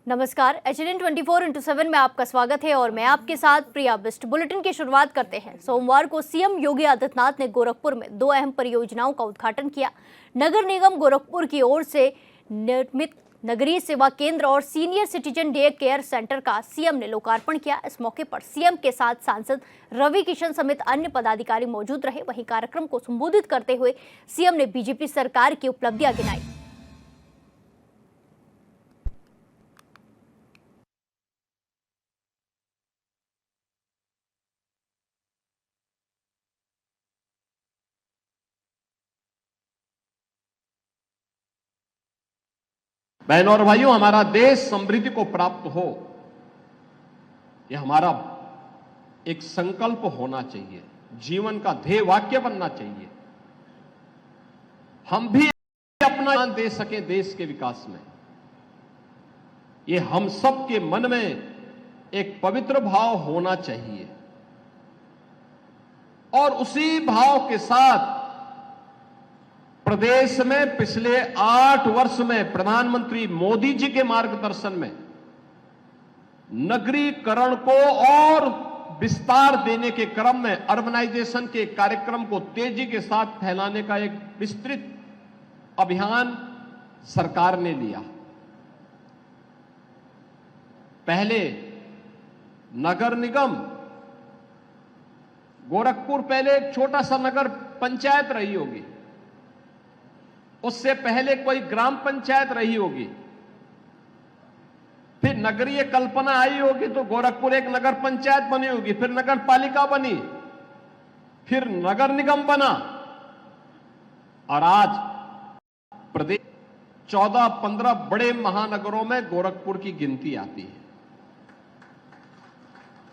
नमस्कार, HNN 24x7 में आपका स्वागत है और मैं आपके साथ प्रिया बिस्ट। बुलेटिन की शुरुआत करते हैं। सोमवार को सीएम योगी आदित्यनाथ ने गोरखपुर में 2 अहम परियोजनाओं का उद्घाटन किया। नगर निगम गोरखपुर की ओर से निर्मित नगरीय सेवा केंद्र और senior citizen day care centre का सीएम ने लोकार्पण किया। इस मौके पर सीएम के साथ सांसद रवि किशन समेत अन्य पदाधिकारी मौजूद रहे। वहीं कार्यक्रम को संबोधित करते हुए सीएम ने बीजेपी सरकार की उपलब्धियां गिनाई। बहनों और भाइयों, हमारा देश समृद्धि को प्राप्त हो, यह हमारा एक संकल्प होना चाहिए, जीवन का ध्येय वाक्य बनना चाहिए। हम भी अपना योगदान दे सके देश के विकास में, यह हम सब के मन में एक पवित्र भाव होना चाहिए। और उसी भाव के साथ प्रदेश में पिछले 8 वर्ष में प्रधानमंत्री मोदी जी के मार्गदर्शन में नगरीकरण को और विस्तार देने के क्रम में अर्बनाइजेशन के कार्यक्रम को तेजी के साथ फैलाने का एक विस्तृत अभियान सरकार ने लिया। पहले नगर निगम गोरखपुर पहले एक छोटा सा नगर पंचायत रही होगी, उससे पहले कोई ग्राम पंचायत रही होगी, फिर नगरीय कल्पना आई होगी तो गोरखपुर एक नगर पंचायत बनी होगी, फिर नगर पालिका बनी, फिर नगर निगम बना और आज प्रदेश 14-15 बड़े महानगरों में गोरखपुर की गिनती आती है।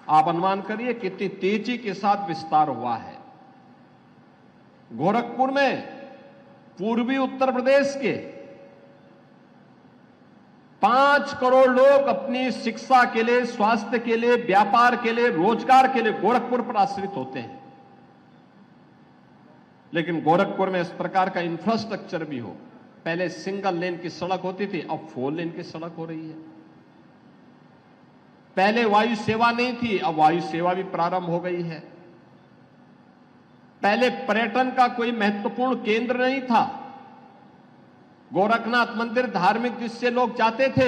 आप अनुमान करिए कितनी तेजी के साथ विस्तार हुआ है। गोरखपुर में पूर्वी उत्तर प्रदेश के 5 करोड़ लोग अपनी शिक्षा के लिए, स्वास्थ्य के लिए, व्यापार के लिए, रोजगार के लिए गोरखपुर पर आश्रित होते हैं। लेकिन गोरखपुर में इस प्रकार का इंफ्रास्ट्रक्चर भी हो। पहले सिंगल लेन की सड़क होती थी, अब 4 लेन की सड़क हो रही है। पहले वायु सेवा नहीं थी, अब वायु सेवा भी प्रारंभ हो गई है। पहले पर्यटन का कोई महत्वपूर्ण केंद्र नहीं था। गोरखनाथ मंदिर धार्मिक जिससे लोग जाते थे,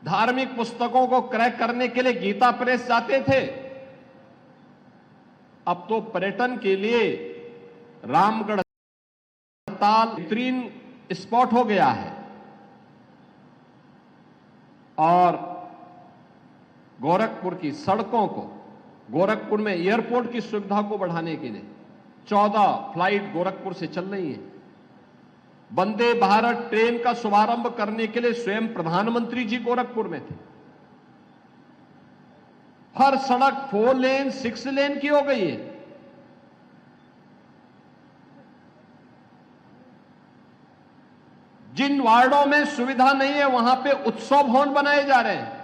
धार्मिक पुस्तकों को क्रय करने के लिए गीता प्रेस जाते थे। अब तो पर्यटन के लिए रामगढ़ ताल बेहतरीन स्पॉट हो गया है। और गोरखपुर की सड़कों को, गोरखपुर में एयरपोर्ट की सुविधा को बढ़ाने के लिए 14 फ्लाइट गोरखपुर से चल रही है। वंदे भारत ट्रेन का शुभारंभ करने के लिए स्वयं प्रधानमंत्री जी गोरखपुर में थे। हर सड़क 4 लेन 6 लेन की हो गई है। जिन वार्डों में सुविधा नहीं है वहां पे उत्सव भवन बनाए जा रहे हैं।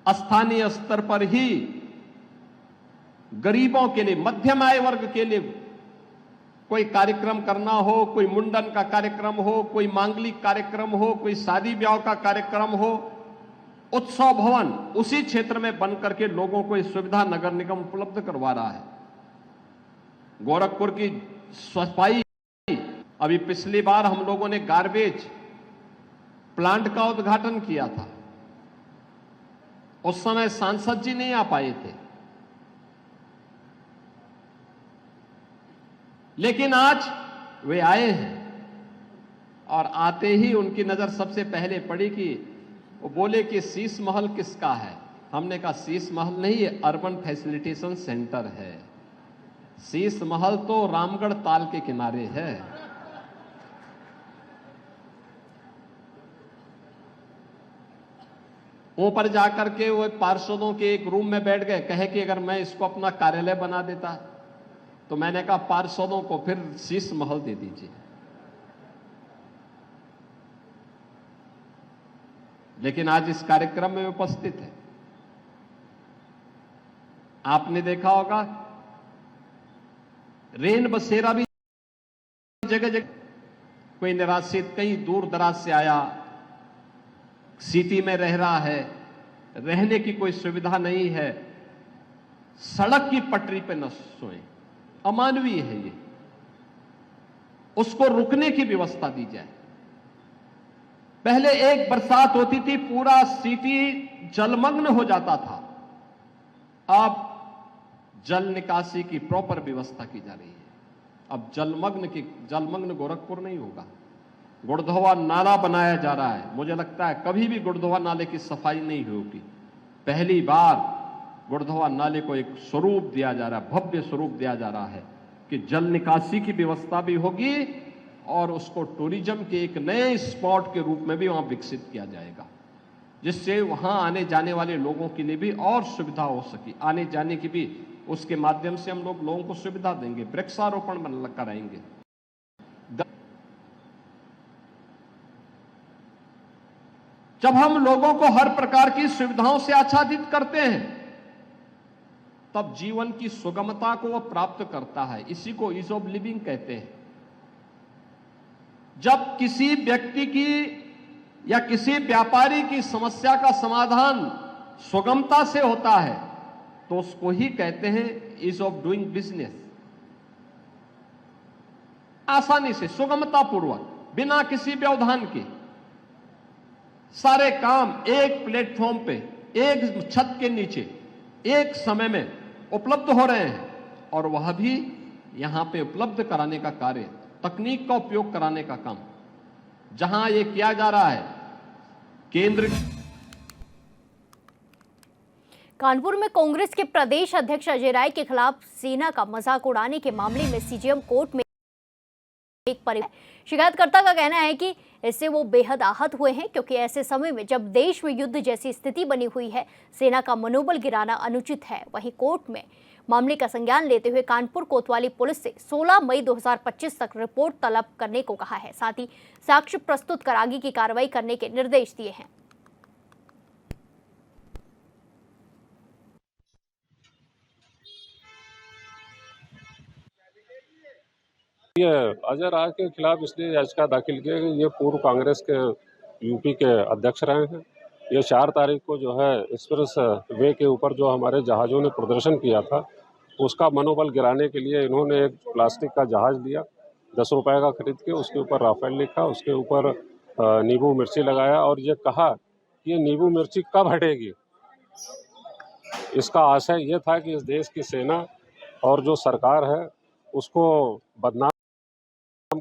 स्थानीय स्तर पर ही गरीबों के लिए, मध्यम आय वर्ग के लिए कोई कार्यक्रम करना हो, कोई मुंडन का कार्यक्रम हो, कोई मांगलिक कार्यक्रम हो, कोई शादी ब्याह का कार्यक्रम हो, उत्सव भवन उसी क्षेत्र में बन करके लोगों को इस सुविधा नगर निगम उपलब्ध करवा रहा है। गोरखपुर की सफाई, अभी पिछली बार हम लोगों ने गार्बेज प्लांट का उद्घाटन किया था, उस समय सांसद जी नहीं आ पाए थे, लेकिन आज वे आए हैं। और आते ही उनकी नजर सबसे पहले पड़ी कि वो बोले कि शीश महल किसका है। हमने कहा शीश महल नहीं, ये अर्बन फैसिलिटेशन सेंटर है। शीश महल तो रामगढ़ ताल के किनारे है। ऊपर जाकर के वो पार्षदों के एक रूम में बैठ गए, कहे कि अगर मैं इसको अपना कार्यालय बना देता, तो मैंने कहा पार्षदों को फिर शीश महल दे दीजिए। लेकिन आज इस कार्यक्रम में उपस्थित है। आपने देखा होगा रेन बसेरा भी जगह जगह, कोई निराश्रित कहीं दूर दराज से आया, सिटी में रह रहा है, रहने की कोई सुविधा नहीं है, सड़क की पटरी पे न सोए, अमानवीय है ये। उसको रुकने की व्यवस्था दी जाए। पहले एक बरसात होती थी, पूरा सिटी जलमग्न हो जाता था। अब जल निकासी की प्रॉपर व्यवस्था की जा रही है। अब जलमग्न गोरखपुर नहीं होगा। गुड़धोवा नाला बनाया जा रहा है। मुझे लगता है कभी भी गुड़धोवा नाले की सफाई नहीं होगी। पहली बार गुड़धोवा नाले को एक स्वरूप दिया जा रहा है, भव्य स्वरूप दिया जा रहा है कि जल निकासी की व्यवस्था भी होगी और उसको टूरिज्म के एक नए स्पॉट के रूप में भी वहां विकसित किया जाएगा, जिससे वहां आने जाने वाले लोगों के लिए भी और सुविधा हो सके। आने जाने की भी उसके माध्यम से हम लोगों को सुविधा देंगे, वृक्षारोपण कराएंगे। जब हम लोगों को हर प्रकार की सुविधाओं से आच्छादित करते हैं, तब जीवन की सुगमता को वह प्राप्त करता है। इसी को ईज ऑफ लिविंग कहते हैं। जब किसी व्यक्ति की या किसी व्यापारी की समस्या का समाधान सुगमता से होता है, तो उसको ही कहते हैं ईज ऑफ डूइंग बिजनेस। आसानी से, सुगमता पूर्वक, बिना किसी व्यवधान के सारे काम एक प्लेटफॉर्म पे, एक छत के नीचे, एक समय में उपलब्ध हो रहे हैं। और वह भी यहां पे उपलब्ध कराने का कार्य, तकनीक का उपयोग कराने का काम जहां ये किया जा रहा है। केंद्र कानपुर में कांग्रेस के प्रदेश अध्यक्ष अजय राय के खिलाफ सेना का मजाक उड़ाने के मामले में सीजेएम कोर्ट में एक शिकायतकर्ता का कहना है कि इससे वो बेहद आहत हुए हैं, क्योंकि ऐसे समय में जब देश में युद्ध जैसी स्थिति बनी हुई है, सेना का मनोबल गिराना अनुचित है। वहीं कोर्ट में मामले का संज्ञान लेते हुए कानपुर कोतवाली पुलिस से 16 मई 2025 तक रिपोर्ट तलब करने को कहा है। साथ ही साक्ष्य प्रस्तुत कर आगे की कार्रवाई करने के निर्देश दिए हैं। ये अजय राय के खिलाफ इसलिए याचिका दाखिल की है कि ये पूर्व कांग्रेस के यूपी के अध्यक्ष रहे हैं। ये 4 तारीख को जो है एक्सप्रेस वे के ऊपर जो हमारे जहाज़ों ने प्रदर्शन किया था, उसका मनोबल गिराने के लिए इन्होंने एक प्लास्टिक का जहाज़ लिया, 10 रुपए का खरीद के, उसके ऊपर राफेल लिखा, उसके ऊपर नींबू मिर्ची लगाया और ये कहा कि ये नींबू मिर्ची कब हटेगी। इसका आशय ये था कि इस देश की सेना और जो सरकार है उसको बदनाम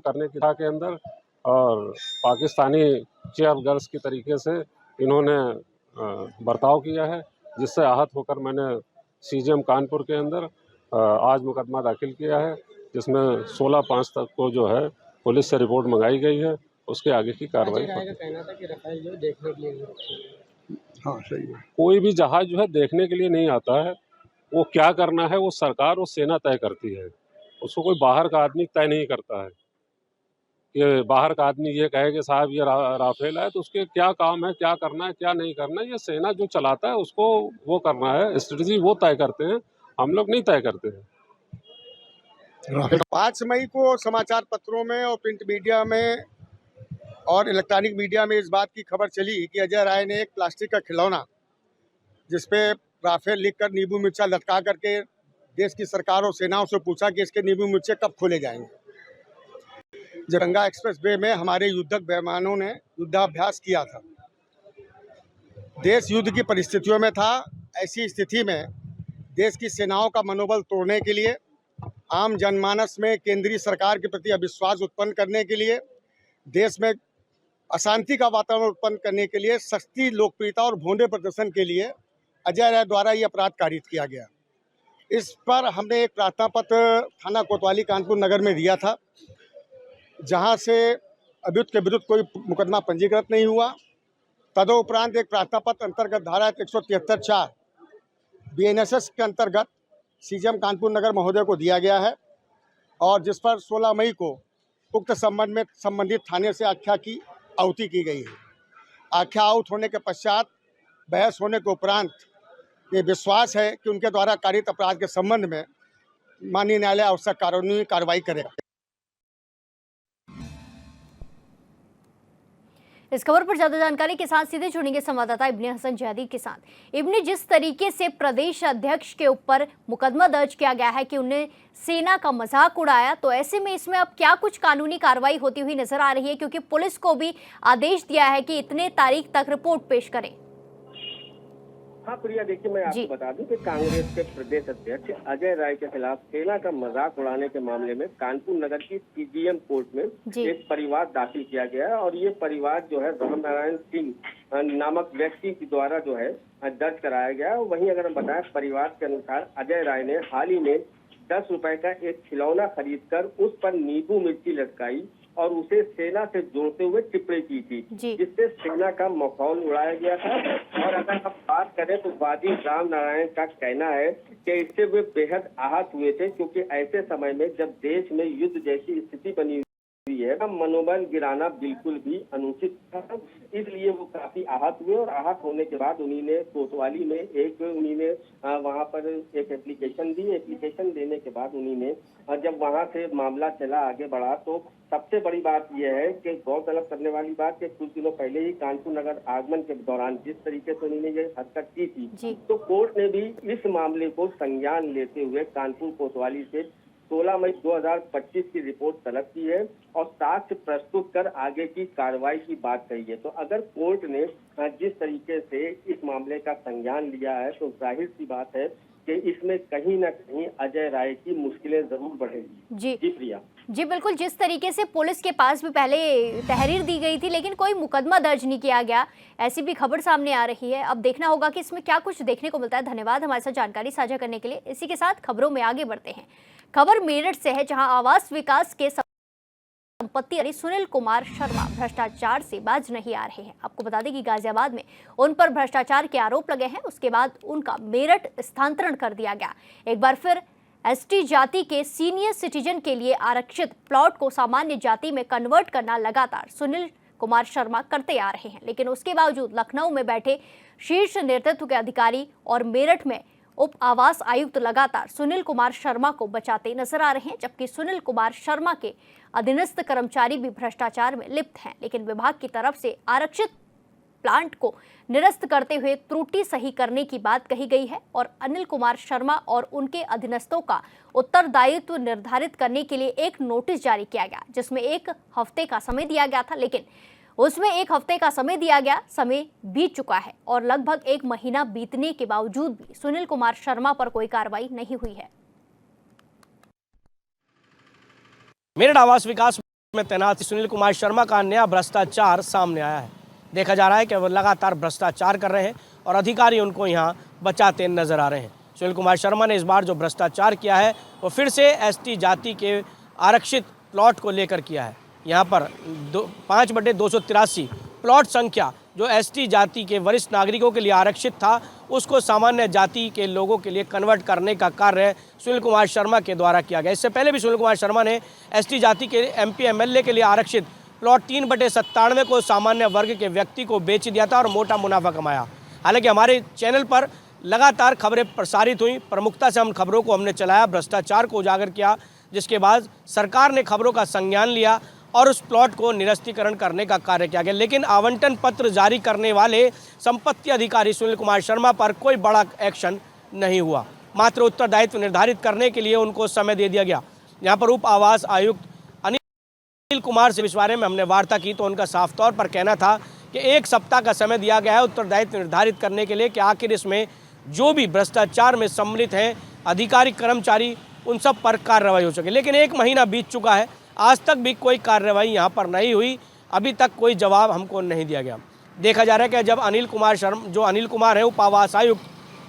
करने की के अंदर और पाकिस्तानी चेयर गर्ल्स की तरीके से इन्होंने बर्ताव किया है, जिससे आहत होकर मैंने सीजेएम कानपुर के अंदर आज मुकदमा दाखिल किया है, जिसमें 16/5 तक को जो है पुलिस से रिपोर्ट मंगाई गई है। उसके आगे की कार्रवाई कहना था कि राफेल जो देखने के लिए हाँ सही है। कोई भी जहाज जो है देखने के लिए नहीं आता है। वो क्या करना है वो सरकार और सेना तय करती है, उसको कोई बाहर का आदमी तय नहीं करता है। कि बाहर का आदमी ये कहे कि साहब ये राफेल है तो उसके क्या काम है, क्या करना है, क्या नहीं करना है, ये सेना जो चलाता है उसको वो करना है, स्ट्रेटजी वो तय करते हैं, हम लोग नहीं तय करते हैं। 5 मई को समाचार पत्रों में और प्रिंट मीडिया में और इलेक्ट्रॉनिक मीडिया में इस बात की खबर चली कि अजय राय ने एक प्लास्टिक का खिलौना जिसपे राफेल लिखकर नींबू मिर्चा लटका करके देश की सरकार और सेनाओं से पूछा कि इसके नींबू मिर्चे कब खोले जाएंगे। गंगा एक्सप्रेस वे में हमारे युद्धक विमानों ने युद्धाभ्यास किया था। देश युद्ध की परिस्थितियों में था। ऐसी स्थिति में देश की सेनाओं का मनोबल तोड़ने के लिए, आम जनमानस में केंद्रीय सरकार के प्रति अविश्वास उत्पन्न करने के लिए, देश में अशांति का वातावरण उत्पन्न करने के लिए, सस्ती लोकप्रियता और भोंडे प्रदर्शन के लिए अजय राय द्वारा ये अपराध कारित किया गया। इस पर हमने एक प्रार्थना पत्र थाना कोतवाली कानपुर नगर में दिया था, जहां से अभियुक्त के विरुद्ध कोई मुकदमा पंजीकृत नहीं हुआ। तदोपरांत एक प्रार्थना पत्र अंतर्गत धारा 173(4) बीएनएसएस के अंतर्गत सीजेएम कानपुर नगर महोदय को दिया गया है और जिस पर 16 मई को उक्त संबंध में संबंधित थाने से आख्या की आहुति की गई है। आख्या आहुत होने के पश्चात बहस होने के उपरांत ये विश्वास है कि उनके द्वारा कारित अपराध के संबंध में माननीय न्यायालय आवश्यक कानूनी कार्रवाई करेगा। इस खबर पर ज्यादा जानकारी के साथ सीधे जुड़ेंगे संवाददाता इब्ने हसन जहदी के साथ। इब्ने, जिस तरीके से प्रदेश अध्यक्ष के ऊपर मुकदमा दर्ज किया गया है कि उन्हें सेना का मजाक उड़ाया, तो ऐसे में इसमें अब क्या कुछ कानूनी कार्रवाई होती हुई नजर आ रही है, क्योंकि पुलिस को भी आदेश दिया है कि इतने तारीख तक रिपोर्ट पेश करें। हाँ प्रिया, देखिए मैं आपको बता दूं कि कांग्रेस के प्रदेश अध्यक्ष अजय राय के खिलाफ सेना का मजाक उड़ाने के मामले में कानपुर नगर की सीजीएम कोर्ट में एक परिवार दाखिल किया गया है और ये परिवार जो है रामनारायण सिंह नामक व्यक्ति के द्वारा जो है दर्ज कराया गया। वहीं अगर हम बताएं, परिवार के अनुसार अजय राय ने हाल ही में 10 रुपए का एक खिलौना खरीदकर उस पर नींबू मिर्ची लटकाई और उसे सेना से जोड़ते हुए टिप्पणी की थी, जिससे सेना का मखौल उड़ाया गया था। और अगर हम बात करें तो वादी राम नारायण का कहना है कि इससे वे बेहद आहत हुए थे, क्योंकि ऐसे समय में जब देश में युद्ध जैसी स्थिति बनी हुई है, मनोबल गिराना बिल्कुल भी अनुचित था, इसलिए वो काफी आहत हुए। और आहत होने के बाद उन्हीं ने कोतवाली में वहां पर एक एप्लीकेशन दी। एप्लीकेशन देने के बाद उन्हीं ने जब वहां से मामला चला आगे बढ़ा, तो सबसे बड़ी बात यह है कि गौरतलब करने वाली बात कि कुछ दिनों पहले ही कानपुर नगर आगमन के दौरान जिस तरीके से उन्होंने ये हरकत की थी, तो कोर्ट ने भी इस मामले को संज्ञान लेते हुए कानपुर कोतवाली से 16 मई 2025 की रिपोर्ट तलब की है और साक्ष्य प्रस्तुत कर आगे की कार्रवाई की बात कही है। तो अगर कोर्ट ने जिस तरीके से इस मामले का संज्ञान लिया है, तो जाहिर सी बात है कि इसमें कहीं न कहीं अजय राय की मुश्किलें जरूर बढ़ेंगी। जी प्रिया। जी बिल्कुल, जिस तरीके से पुलिस के पास भी पहले तहरीर दी गई थी लेकिन कोई मुकदमा दर्ज नहीं किया गया, ऐसी भी खबर सामने आ रही है। अब देखना होगा कि इसमें क्या कुछ देखने को मिलता है। धन्यवाद हमारे साथ जानकारी साझा करने के लिए। इसी के साथ खबरों में आगे बढ़ते हैं। खबर मेरठ से है, जहां आवास विकास के संपत्ति सुनील कुमार शर्मा भ्रष्टाचार से बाज नहीं आ रहे हैं। आपको बता दें कि गाजियाबाद में उन पर भ्रष्टाचार के आरोप लगे हैं, उसके बाद उनका मेरठ स्थानांतरण कर दिया गया। एक बार फिर एसटी जाति के सीनियर सिटीजन के लिए आरक्षित प्लॉट को सामान्य जाति में कन्वर्ट करना लगातार सुनील कुमार शर्मा करते आ रहे हैं, लेकिन उसके बावजूद लखनऊ में बैठे शीर्ष नेतृत्व के अधिकारी और मेरठ में उप आवास आयुक्त लगातार सुनील कुमार शर्मा को बचाते नजर आ रहे हैं, जबकि सुनील कुमार शर्मा के अधीनस्थ कर्मचारी भी भ्रष्टाचार में लिप्त हैं। लेकिन विभाग की तरफ से आरक्षित प्लांट को निरस्त करते हुए त्रुटि सही करने की बात कही गई है और अनिल कुमार शर्मा और उनके अधीनस्थों का उत्तरदायित्व निर्धारित करने के लिए एक नोटिस जारी किया गया, जिसमें 1 हफ्ते का समय दिया गया था, लेकिन उसमें 1 हफ्ते का समय दिया गया, समय बीत चुका है और लगभग 1 महीना बीतने के बावजूद भी सुनील कुमार शर्मा पर कोई कार्रवाई नहीं हुई है। मेरठ आवास विकास में तैनात सुनील कुमार शर्मा का नया भ्रष्टाचार सामने आया है। देखा जा रहा है कि वो लगातार भ्रष्टाचार कर रहे हैं और अधिकारी उनको यहाँ बचाते नजर आ रहे हैं। सुनील कुमार शर्मा ने इस बार जो भ्रष्टाचार किया है वो फिर से एसटी जाति के आरक्षित प्लॉट को लेकर किया है। यहाँ पर 5/283 प्लॉट संख्या जो एसटी जाति के वरिष्ठ नागरिकों के लिए आरक्षित था, उसको सामान्य जाति के लोगों के लिए कन्वर्ट करने का कार्य सुनील कुमार शर्मा के द्वारा किया गया। इससे पहले भी सुनील कुमार शर्मा ने एसटी जाति के एमपी एमएलए के लिए आरक्षित प्लॉट 3/97 को सामान्य वर्ग के व्यक्ति को बेच दिया था और मोटा मुनाफा कमाया। हालांकि हमारे चैनल पर लगातार खबरें प्रसारित हुई, प्रमुखता से हम खबरों को हमने चलाया, भ्रष्टाचार को उजागर किया, जिसके बाद सरकार ने खबरों का संज्ञान लिया और उस प्लॉट को निरस्तीकरण करने का कार्य किया गया। लेकिन आवंटन पत्र जारी करने वाले संपत्ति अधिकारी सुनील कुमार शर्मा पर कोई बड़ा एक्शन नहीं हुआ, मात्र उत्तरदायित्व निर्धारित करने के लिए उनको समय दे दिया गया। यहाँ पर उप आवास आयुक्त अनिल कुमार से इस बारे में हमने वार्ता की तो उनका साफ तौर पर कहना था कि 1 सप्ताह का समय दिया गया है उत्तरदायित्व निर्धारित करने के लिए कि आखिर इसमें जो भी भ्रष्टाचार में सम्मिलित हैं अधिकारी कर्मचारी, उन सब पर कार्रवाई हो सके। लेकिन 1 महीना बीत चुका है, आज तक भी कोई कार्रवाई यहाँ पर नहीं हुई, अभी तक कोई जवाब हमको नहीं दिया गया। देखा जा रहा है कि जब अनिल कुमार है उप आवास आयुक्त,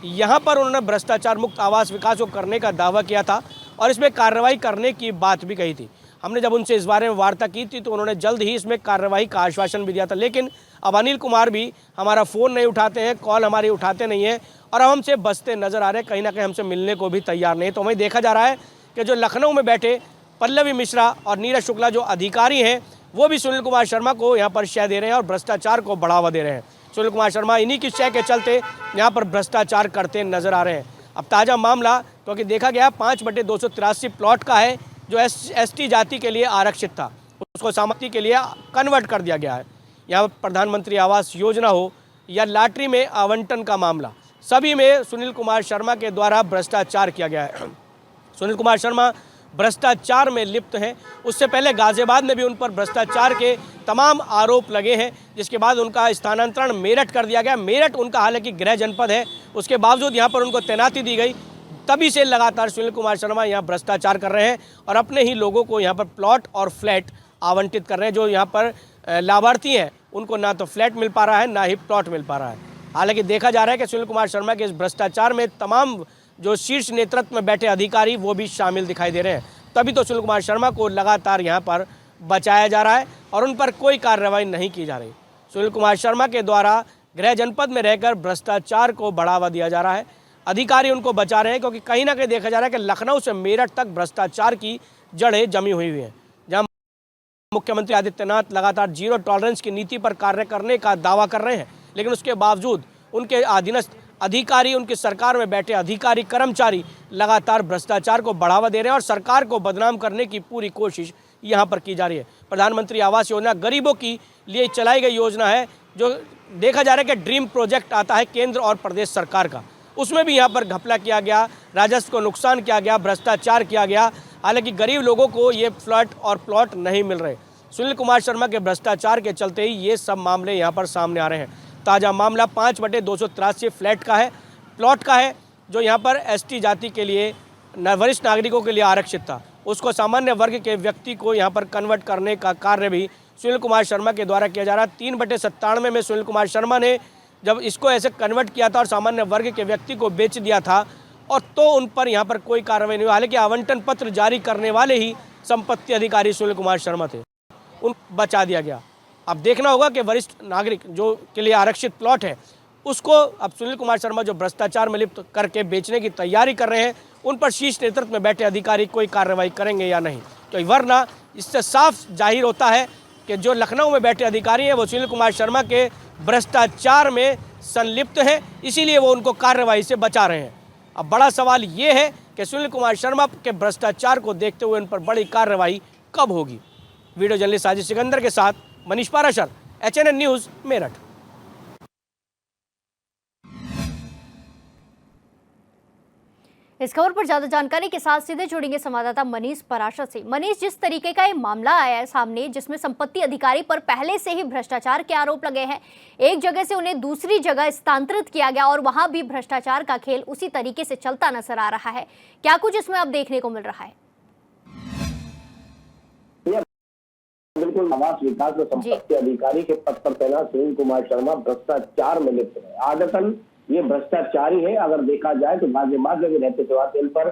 यहाँ पर उन्होंने भ्रष्टाचार मुक्त आवास विकास को करने का दावा किया था और इसमें कार्रवाई करने की बात भी कही थी। हमने जब उनसे इस बारे में वार्ता की थी तो उन्होंने जल्द ही इसमें कार्रवाई का आश्वासन भी दिया था। लेकिन अब अनिल कुमार भी हमारा फ़ोन नहीं उठाते हैं, कॉल हमारी उठाते नहीं हैं और अब हमसे बचते नज़र आ रहे हैं, कहीं ना कहीं हमसे मिलने को भी तैयार नहीं। तो हमें देखा जा रहा है कि जो लखनऊ में बैठे पल्लवी मिश्रा और नीरज शुक्ला जो अधिकारी हैं, वो भी सुनील कुमार शर्मा को यहाँ पर शय दे रहे हैं और भ्रष्टाचार को बढ़ावा दे रहे हैं। सुनील कुमार शर्मा इन्हीं की शय के चलते यहाँ पर भ्रष्टाचार करते नजर आ रहे हैं। अब ताज़ा मामला क्योंकि देखा गया 5/283 प्लॉट का है जो एसटी जाति के लिए आरक्षित था, उसको सामान्य के लिए कन्वर्ट कर दिया गया है। यहाँ प्रधानमंत्री आवास योजना हो या लॉटरी में आवंटन का मामला, सभी में सुनील कुमार शर्मा के द्वारा भ्रष्टाचार किया गया है। सुनील कुमार शर्मा भ्रष्टाचार में लिप्त हैं। उससे पहले गाजियाबाद में भी उन पर भ्रष्टाचार के तमाम आरोप लगे हैं, जिसके बाद उनका स्थानांतरण मेरठ कर दिया गया। मेरठ उनका हालांकि गृह जनपद है, उसके बावजूद यहाँ पर उनको तैनाती दी गई। तभी से लगातार सुनील कुमार शर्मा यहाँ भ्रष्टाचार कर रहे हैं और अपने ही लोगों को यहाँ पर प्लॉट और फ्लैट आवंटित कर रहे हैं। जो यहाँ पर लाभार्थी हैं उनको ना तो फ्लैट मिल पा रहा है, ना ही प्लॉट मिल पा रहा है। हालांकि देखा जा रहा है कि सुनील कुमार शर्मा के इस भ्रष्टाचार में तमाम जो शीर्ष नेतृत्व में बैठे अधिकारी वो भी शामिल दिखाई दे रहे हैं। तभी तो सुनील कुमार शर्मा को लगातार यहाँ पर बचाया जा रहा है और उन पर कोई कार्रवाई नहीं की जा रही। सुनील कुमार शर्मा के द्वारा गृह जनपद में रहकर भ्रष्टाचार को बढ़ावा दिया जा रहा है। अधिकारी उनको बचा रहे हैं क्योंकि कहीं ना कहीं देखा जा रहा है कि लखनऊ से मेरठ तक भ्रष्टाचार की जड़ें जमी हुई हैं, जहाँ मुख्यमंत्री आदित्यनाथ लगातार जीरो टॉलरेंस की नीति पर कार्य करने का दावा कर रहे हैं, लेकिन उसके बावजूद उनके अधीनस्थ अधिकारी, उनकी सरकार में बैठे अधिकारी कर्मचारी लगातार भ्रष्टाचार को बढ़ावा दे रहे हैं और सरकार को बदनाम करने की पूरी कोशिश यहाँ पर की जा रही है। प्रधानमंत्री आवास योजना गरीबों की लिए चलाई गई योजना है, जो देखा जा रहा है कि ड्रीम प्रोजेक्ट आता है केंद्र और प्रदेश सरकार का, उसमें भी यहाँ पर घपला किया गया, राजस्व को नुकसान किया गया, भ्रष्टाचार किया गया। हालांकि गरीब लोगों को ये फ्लैट और प्लॉट नहीं मिल रहे। सुनील कुमार शर्मा के भ्रष्टाचार के चलते ही ये सब मामले यहाँ पर सामने आ रहे हैं। ताज़ा मामला 5/283 फ्लैट का है, प्लॉट का है, जो यहाँ पर एसटी जाति के लिए वरिष्ठ नागरिकों के लिए आरक्षित था। उसको सामान्य वर्ग के व्यक्ति को यहाँ पर कन्वर्ट करने का कार्य भी सुनील कुमार शर्मा के द्वारा किया जा रहा है। 3/97 में सुनील कुमार शर्मा ने जब इसको ऐसे कन्वर्ट किया था और सामान्य वर्ग के व्यक्ति को बेच दिया था, और तो उन पर यहाँ पर कोई कार्रवाई नहीं हुई। हालांकि आवंटन पत्र जारी करने वाले ही संपत्ति अधिकारी सुनील कुमार शर्मा थे, उन बचा दिया गया। अब देखना होगा कि वरिष्ठ नागरिक जो के लिए आरक्षित प्लॉट है उसको अब सुनील कुमार शर्मा जो भ्रष्टाचार में लिप्त करके बेचने की तैयारी कर रहे हैं, उन पर शीर्ष नेतृत्व में बैठे अधिकारी कोई कार्रवाई करेंगे या नहीं। तो वरना इससे साफ जाहिर होता है कि जो लखनऊ में बैठे अधिकारी हैं वो सुनील कुमार शर्मा के भ्रष्टाचार में संलिप्त हैं, इसीलिए वो उनको कार्रवाई से बचा रहे हैं। अब बड़ा सवाल ये है कि सुनील कुमार शर्मा के भ्रष्टाचार को देखते हुए उन पर बड़ी कार्रवाई कब होगी। वीडियो जर्नलिस्ट साजिद सिकंदर के साथ मनीष पाराशर, HNN न्यूज़, मेरठ। इस खबर पर ज्यादा जानकारी के साथ सीधे जुड़ेंगे संवाददाता मनीष पराशर से। मनीष, जिस तरीके का ये मामला आया है सामने, जिसमें संपत्ति अधिकारी पर पहले से ही भ्रष्टाचार के आरोप लगे हैं, एक जगह से उन्हें दूसरी जगह स्थानांतरित किया गया और वहां भी भ्रष्टाचार का खेल उसी तरीके से चलता नजर आ रहा है, क्या कुछ इसमें अब देखने को मिल रहा है? बिल्कुल, आवास विकास में संपत्ति अधिकारी के पद पर तैनात सुनील कुमार शर्मा भ्रष्टाचार में लिप्त है। आदतन ये भ्रष्टाचारी है। अगर देखा जाए तो गाजियाबाद में भी रहते थे, इन पर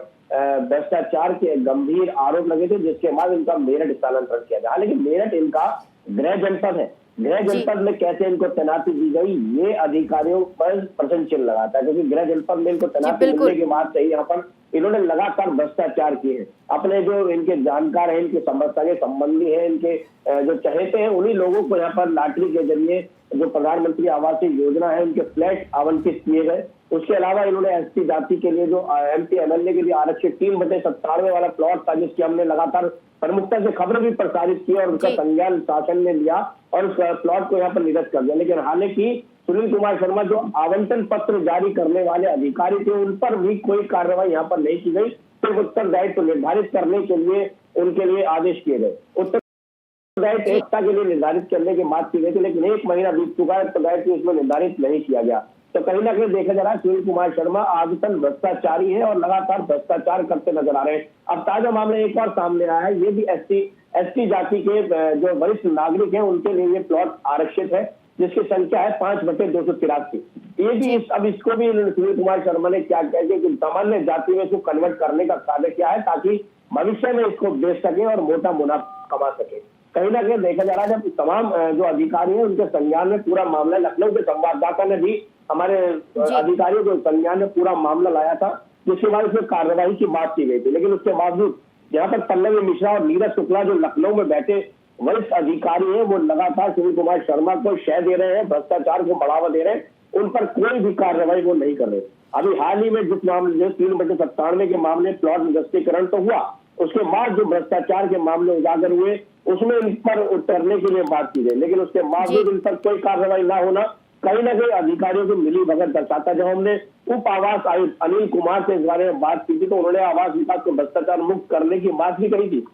भ्रष्टाचार के गंभीर आरोप लगे थे, जिसके बाद इनका मेरठ स्थानांतरण किया गया। लेकिन मेरठ इनका गृह जनपद है। गृह जनपद में कैसे इनको तैनाती दी गई, ये अधिकारियों पर प्रश्न चिन्ह लगाता है, क्योंकि गृह जनपद में इनको तैनाती मिलने के बाद से यहाँ पर इन्होंने लगातार भ्रष्टाचार किए हैं। अपने जो इनके जानकार हैं, इनके सगे संबंधी हैं, इनके जो चहेते हैं, उन्हीं लोगों को यहाँ पर लॉटरी के जरिए जो प्रधानमंत्री आवास योजना है उनके फ्लैट आवंटित किए गए। उसके अलावा इन्होंने एसटी जाति के लिए जो MP MLA के लिए आरक्षित 3/97 वाला प्लॉट था, जिसकी हमने लगातार प्रमुखता से खबर भी प्रसारित की और उनका संज्ञान शासन ने लिया और उस प्लॉट को यहाँ पर निरस्त कर दिया। लेकिन हालांकि सुनील कुमार शर्मा जो आवंटन पत्र जारी करने वाले अधिकारी थे, उन पर भी कोई कार्रवाई यहाँ पर नहीं की गई। सिर्फ उत्तरदायित्व निर्धारित करने के लिए उनके लिए आदेश किए गए। उत्तरदायित्व एकता के लिए निर्धारित करने की बात की गई थी, लेकिन 1 महीना बीत चुका है, उत्तरदायित्व इसमें निर्धारित नहीं किया गया। तो कहीं ना कहीं देखा जा रहा है सुनील कुमार शर्मा आदतन भ्रष्टाचारी है और लगातार भ्रष्टाचार करते नजर आ रहे हैं। अब ताजा मामला एक और सामने आया है, ये भी एसटी जाति के जो वरिष्ठ नागरिक हैं उनके लिए ये प्लॉट आरक्षित है, जिसकी संख्या है 5/283। ये भी अब इसको भी सुनील कुमार शर्मा ने क्या किया कि सामान्य जाति में इसको कन्वर्ट करने का कार्य किया है, ताकि भविष्य में इसको बेच सके और मोटा मुनाफा कमा सके। कहीं ना कहीं देखा जा रहा है जब तमाम जो अधिकारी हैं उनके संज्ञान में पूरा मामला, लखनऊ के संवाददाता ने भी हमारे अधिकारियों के संज्ञान में पूरा मामला लाया था, जिसके बाद उसमें कार्रवाई की बात की गई थी। लेकिन उसके बावजूद यहाँ पर पल्लवी मिश्रा और नीरज शुक्ला जो लखनऊ में बैठे वरिष्ठ अधिकारी हैं, वो लगातार सुनील कुमार शर्मा को शय दे रहे हैं, भ्रष्टाचार को बढ़ावा दे रहे हैं, उन पर कोई भी कार्रवाई वो नहीं कर रहे। अभी हाल ही में जिस मामले 3/97 के मामले प्लॉट निरस्तीकरण तो हुआ, उसके बाद जो भ्रष्टाचार के मामले उजागर हुए उसमें इन पर उतरने के लिए बात की गई, लेकिन उसके बावजूद इन पर कोई कार्रवाई ना होना कहीं ना कहीं अधिकारियों की मिली भगत दर्शाता। जब हमने उप आवास आयुक्त अनिल कुमार से इस बारे में बात की थी तो उन्होंने आवास विभाग को भ्रष्टाचार मुक्त करने की बात भी कही थी,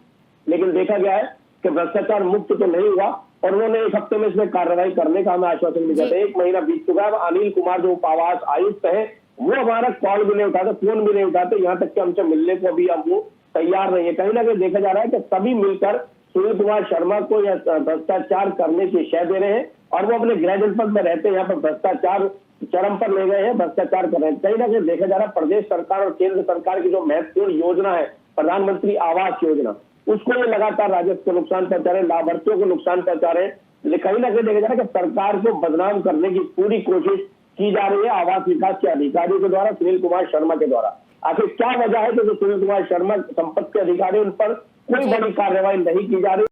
लेकिन देखा गया है कि भ्रष्टाचार मुक्त तो नहीं हुआ और उन्होंने एक हफ्ते में इसमें कार्रवाई करने का हमें आश्वासन भी दिया था। 1 महीना बीत चुका है। अनिल कुमार जो उप आवास आयुक्त है वो हमारा कॉल भी नहीं उठाते, फोन भी नहीं उठाते, यहाँ तक कि हमसे मिलने को भी अब वो तैयार नहीं है। कहीं ना कहीं देखा जा रहा है कि सभी मिलकर सुनील कुमार शर्मा को यह भ्रष्टाचार करने की शय दे रहे हैं और वो अपने गृह जनपद में रहते हैं, यहाँ पर भ्रष्टाचार चरम पर ले गए हैं, भ्रष्टाचार कर रहे हैं। कहीं ना कहीं देखा जा रहा है प्रदेश सरकार और केंद्र सरकार की जो महत्वपूर्ण योजना है प्रधानमंत्री आवास योजना, उसको ये लगातार राजस्व को नुकसान पहुंचा रहे हैं, लाभार्थियों को नुकसान पहुंचा रहे हैं। कहीं ना कहीं देखा जा रहा है कि सरकार को बदनाम करने की पूरी कोशिश की जा रही है आवास विकास के अधिकारियों के द्वारा, सुनील कुमार शर्मा के द्वारा। आखिर क्या वजह है कि जो सुनील कुमार शर्मा संपत्ति अधिकारी उन पर कोई बड़ी कार्रवाई नहीं की जा रही,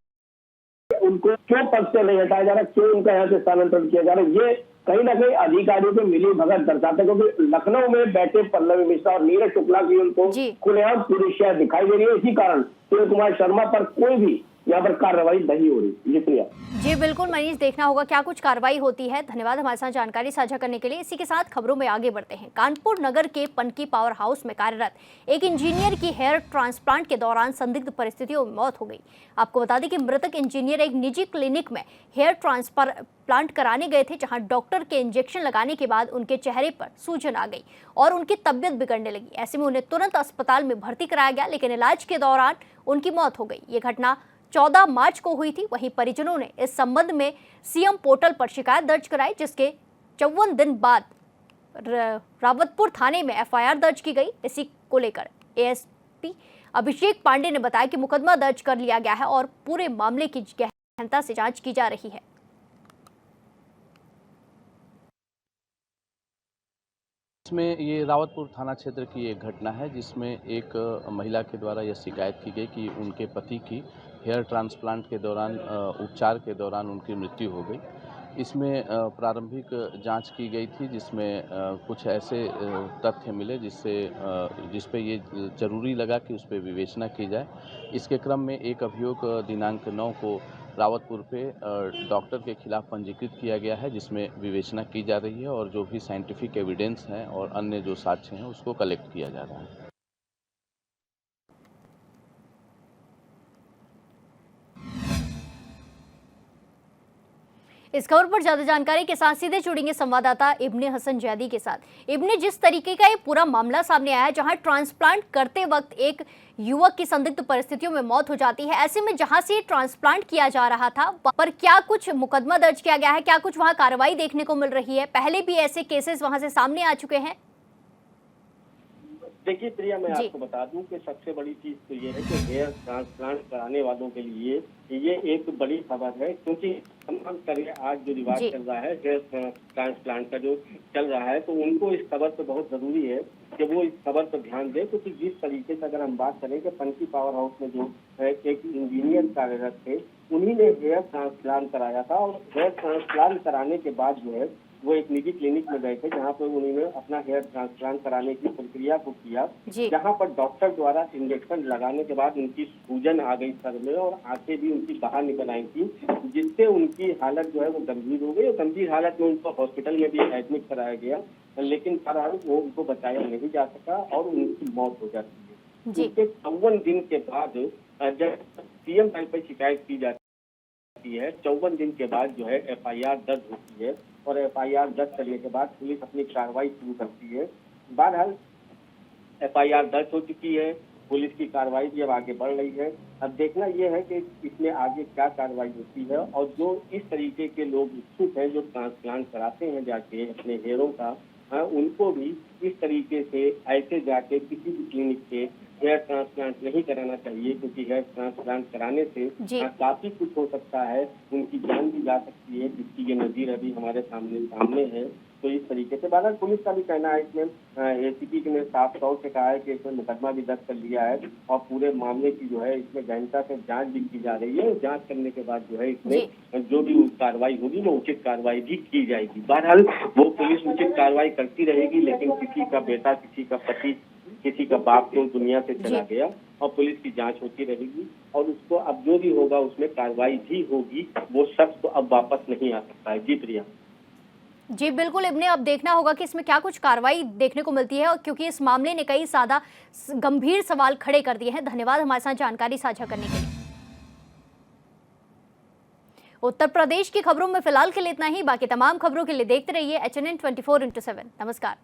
उनको क्यों पद से नहीं हटाया जा रहा, क्यों उनका यहाँ से स्थानांतरण किया जा रहा है, ये कहीं ना कहीं अधिकारियों के मिली भगत दर्शाते हैं। क्योंकि लखनऊ में बैठे पल्लवी मिश्रा और नीरज शुक्ला की उनको खुलेआम पूरी शय दिखाई दे रही है, इसी कारण सुनील कुमार शर्मा पर कोई भी यहाँ पर कार्रवाई नहीं हो रही। जी प्रिया। जी बिल्कुल मनीष, देखना होगा क्या कुछ कार्रवाई होती है। धन्यवाद हमारे साथ जानकारी साझा करने के लिए। इसी के साथ खबरों में आगे बढ़ते हैं। कानपुर नगर के पनकी पावर हाउस में कार्यरत एक इंजीनियर की हेयर ट्रांसप्लांट के दौरान संदिग्ध परिस्थितियों में मौत हो गई। आपको बता दें कि मृतक इंजीनियर एक निजी क्लिनिक में हेयर ट्रांसप्लांट कराने गए थे, जहां डॉक्टर के इंजेक्शन लगाने के बाद उनके चेहरे पर सूजन आ गई और उनकी तबियत बिगड़ने लगी। ऐसे में उन्हें तुरंत अस्पताल में भर्ती कराया गया, लेकिन इलाज के दौरान उनकी मौत हो गई। ये घटना 14 मार्च को हुई थी। वहीं परिजनों ने इस संबंध में सीएम पोर्टल पर शिकायत दर्ज कराई, जिसके 54 दिन बाद रावतपुर थाने में एफआईआर दर्ज की गई। इसी को लेकर एएसपी अभिषेक पांडे ने बताया कि मुकदमा दर्ज कर लिया गया है और पूरे मामले की गहनता से जांच की जा रही है। इसमें ये रावतपुर थाना क्षेत्र की एक घटना है, जिसमें एक महिला के द्वारा यह शिकायत की गई कि उनके पति की हेयर ट्रांसप्लांट के दौरान उपचार के दौरान उनकी मृत्यु हो गई। इसमें प्रारंभिक जांच की गई थी, जिसमें कुछ ऐसे तथ्य मिले जिस पे ये जरूरी लगा कि उस पर विवेचना की जाए। इसके क्रम में एक अभियोग दिनांक 9 को रावतपुर पे डॉक्टर के खिलाफ पंजीकृत किया गया है, जिसमें विवेचना की जा रही है और जो भी साइंटिफिक एविडेंस हैं और अन्य जो साक्ष्य हैं उसको कलेक्ट किया जा रहा है। इस खबर पर ज्यादा जानकारी के साथ सीधे जुड़ेंगे संवाददाता इब्ने हसन जैदी के साथ। इब्ने, जिस तरीके का ये पूरा मामला सामने आया है, जहां ट्रांसप्लांट करते वक्त एक युवक की संदिग्ध परिस्थितियों में मौत हो जाती है, ऐसे में जहां से ट्रांसप्लांट किया जा रहा था पर क्या कुछ मुकदमा दर्ज किया गया है, क्या कुछ वहां कार्रवाई देखने को मिल रही है? पहले भी ऐसे केसेस वहां से सामने आ चुके हैं। देखिए प्रिया, मैं आपको बता दूं कि सबसे बड़ी चीज तो ये है कि हेयर ट्रांसप्लांट कराने वालों के लिए ये एक बड़ी खबर है, क्योंकि तमाम तरह आज जो रिवाज चल रहा है हेयर ट्रांसप्लांट का जो चल रहा है, तो उनको इस खबर पे बहुत जरूरी है कि वो इस खबर पर ध्यान दें। क्योंकि जिस तरीके से अगर हम बात करें कि पनकी पावर हाउस में जो एक इंजीनियर कार्यरत थे, उन्हीं ने हेयर ट्रांसप्लांट कराया था और हेयर ट्रांसप्लांट कराने के बाद जो है वो एक निजी क्लिनिक में गए थे, जहाँ पर उन्होंने अपना हेयर ट्रांसप्लांट कराने की प्रक्रिया को किया, जहाँ पर डॉक्टर द्वारा इंजेक्शन लगाने के बाद उनकी सूजन आ गई सर में और आंखें भी उनकी बाहर निकल आई थी, जिससे उनकी हालत जो है वो गंभीर हो गई और गंभीर हालत में उनको हॉस्पिटल में भी एडमिट कराया गया, लेकिन बहरहाल वो उनको बचाया नहीं जा सका और उनकी मौत हो जाती है। उसके 54 दिन के बाद जब सीएम साहब पर शिकायत की जाती है, 54 दिन के बाद जो है एफआईआर दर्ज होती है और एफआईआर दर्ज करने के बाद पुलिस अपनी कार्रवाई शुरू करती है। बहरहाल एफआईआर दर्ज हो चुकी है, पुलिस की कार्रवाई भी अब आगे बढ़ रही है। अब देखना यह है कि इसमें आगे क्या कार्रवाई होती है और जो इस तरीके के लोग इच्छुक हैं जो ट्रांसप्लांट कराते हैं जाके अपने हेयरों का, उनको भी इस तरीके से ऐसे जाके किसी भी क्लिनिक के हेयर ट्रांसप्लांट नहीं कराना चाहिए, क्योंकि हेयर ट्रांसप्लांट कराने से काफी कुछ हो सकता है, उनकी जान भी जा सकती है, जिसकी ये नजीर अभी हमारे सामने है। तो इस तरीके से बहरहाल पुलिस का भी कहना है, इसमें एसीपी ने साफ तौर से कहा है कि इसमें मुकदमा भी दर्ज कर लिया है और पूरे मामले की जो है इसमें गहनता से जांच भी की जा रही है। जांच करने के बाद जो है इसमें जो भी कार्रवाई होगी वो उचित कार्रवाई भी की जाएगी। बहरहाल वो पुलिस उचित कार्रवाई करती रहेगी, लेकिन किसी का बेटा, किसी का पति, किसी का बाप तो दुनिया से चला गया, और पुलिस की जांच होती रहेगी और उसको अब जो भी होगा उसमें कार्रवाई भी होगी। वो शख्स तो अब वापस नहीं आ सकता है। जी प्रिया। जी बिल्कुल इब्ने, अब देखना होगा कि इसमें क्या कुछ कार्रवाई देखने को मिलती है, और क्योंकि इस मामले ने कई ज्यादा गंभीर सवाल खड़े कर दिए हैं। धन्यवाद हमारे साथ जानकारी साझा करने के लिए। उत्तर प्रदेश की खबरों में फिलहाल के लिए इतना ही। बाकी तमाम खबरों के लिए देखते रहिए HNN 24/7। नमस्कार।